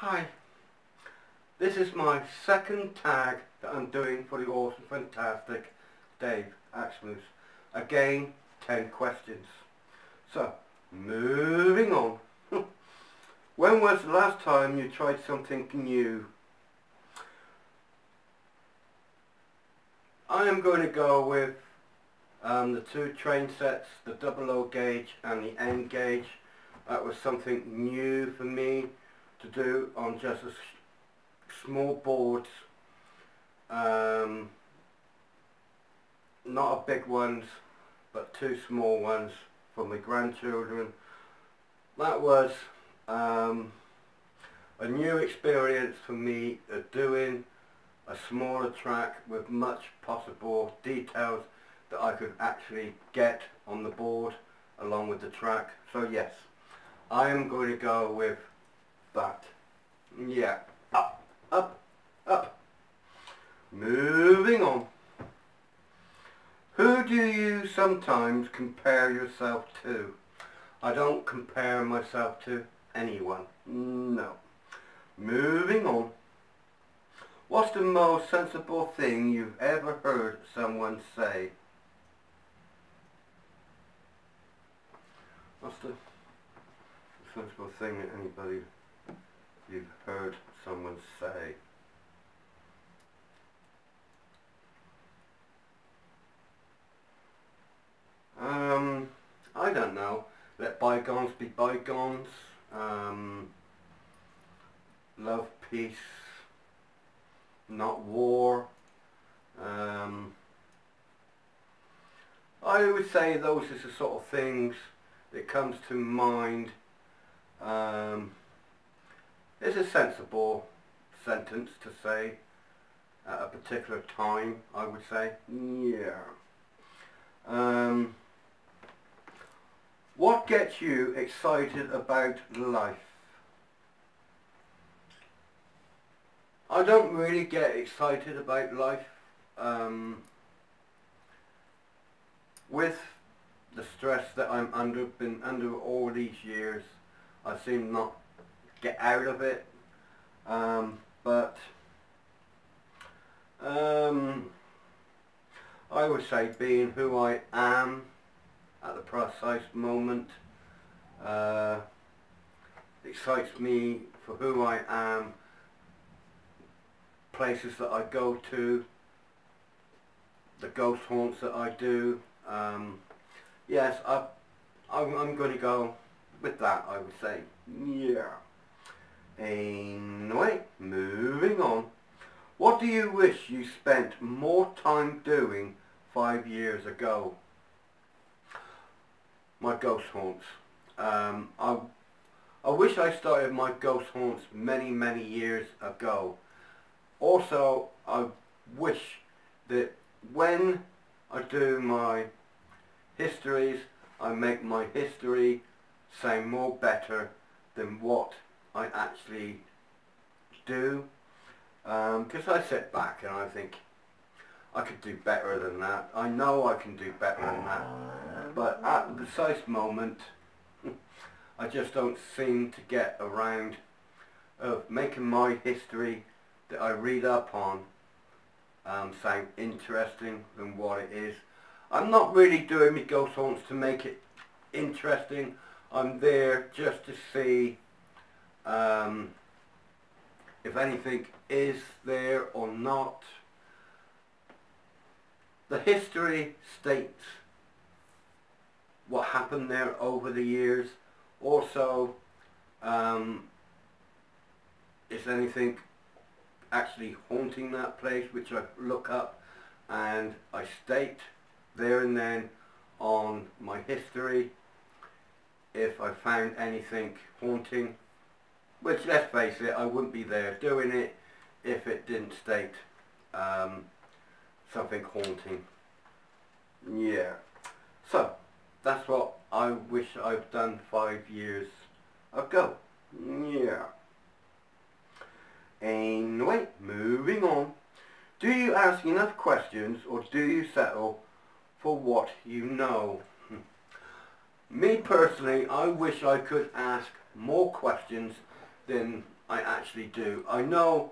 Hi, this is my second tag that I'm doing for the awesome, fantastic Dave Axmoose. Again, 10 questions. So, moving on. When was the last time you tried something new? I am going to go with the two train sets, the double O gauge and the N gauge. That was something new for me to do on just a small boards, not a big ones, but two small ones for my grandchildren. That was a new experience for me of doing a smaller track with much possible details that I could actually get on the board along with the track. So yes, I am going to go with that. Yeah, up, up, up. Moving on. Who do you sometimes compare yourself to? I don't compare myself to anyone. No. Moving on. What's the most sensible thing you've ever heard someone say? What's the sensible thing that anybody you've heard someone say? I don't know. Let bygones be bygones. Love peace, not war. I would say those are the sort of things that comes to mind. It's a sensible sentence to say at a particular time, I would say. Yeah. What gets you excited about life? I don't really get excited about life. With the stress that I'm been under all these years, I seem not get out of it. But I would say being who I am at the precise moment excites me for who I am, places that I go to, the ghost haunts that I do. Yes, I'm going to go with that, I would say. Yeah. Anyway, moving on. What do you wish you spent more time doing 5 years ago? My ghost haunts. I wish I started my ghost haunts many years ago. Also, I wish that when I do my histories, I make my history sound more better than what I actually do. Because I sit back and I think I could do better than that. I know I can do better than that. But at the precise moment, I just don't seem to get around of making my history that I read up on sound interesting than what it is. I'm not really doing my ghost haunts to make it interesting. I'm there just to see if anything is there or not. The history states what happened there over the years. Also, is anything actually haunting that place, which I look up and I state there and then on my history if I found anything haunting, which, let's face it, I wouldn't be there doing it if it didn't state something haunting. Yeah. So, that's what I wish I've done 5 years ago. Yeah. Anyway, moving on. Do you ask enough questions or do you settle for what you know? Me personally, I wish I could ask more questions than I actually do. I know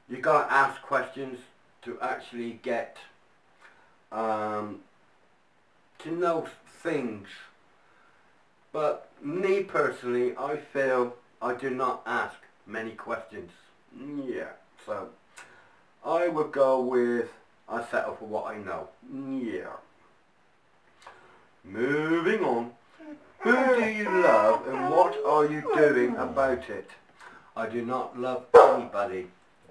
you gotta ask questions to actually get to know things, but me personally, I feel I do not ask many questions. Yeah, so I would go with I settle for what I know. Yeah. Moving on. Who do you love and what are you doing about it? I do not love anybody.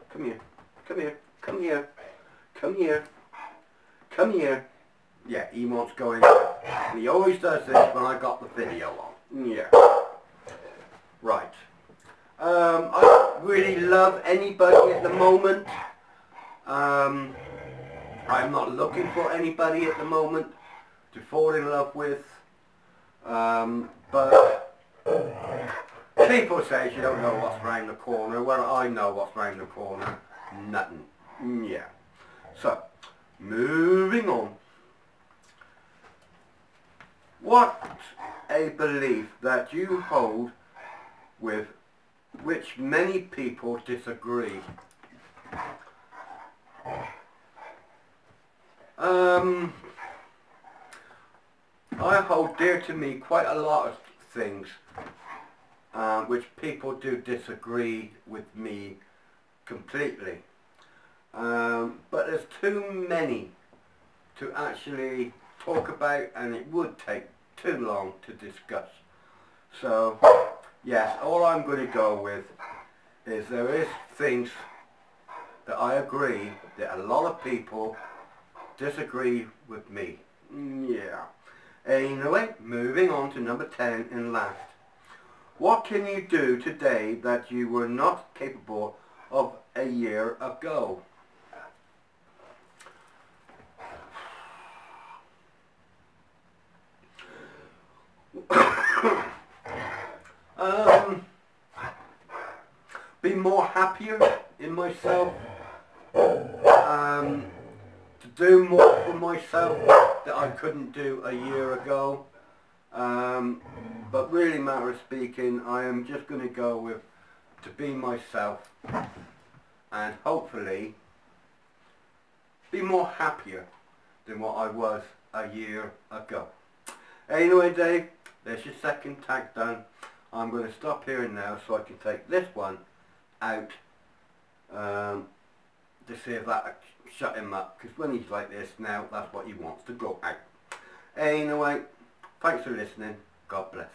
Come here. Come here. Come here. Come here. Come here. Yeah, he wants going out. And he always does this when I got the video on. Yeah. Right. I don't really love anybody at the moment. I'm not looking for anybody at the moment to fall in love with. But people say you don't know what's round the corner. Well, I know what's round the corner. Nothing. Yeah. So, moving on. What a belief that you hold with which many people disagree. I hold dear to me quite a lot of things which people do disagree with me completely. But there's too many to actually talk about, and it would take too long to discuss. So yes, all I'm going to go with is there is things that I agree that a lot of people disagree with me. Yeah. Anyway, moving on to number 10 and last. What can you do today that you were not capable of a year ago? Be more happier in myself. To do more for myself that I couldn't do a year ago. But really, matter of speaking, I am just going to go with to be myself and hopefully be more happier than what I was a year ago. Anyway, Dave, there's your second tag done. I'm going to stop here and now so I can take this one out to see if that shut him up, because when he's like this now, that's what he wants, to go out. Anyway, thanks for listening. God bless.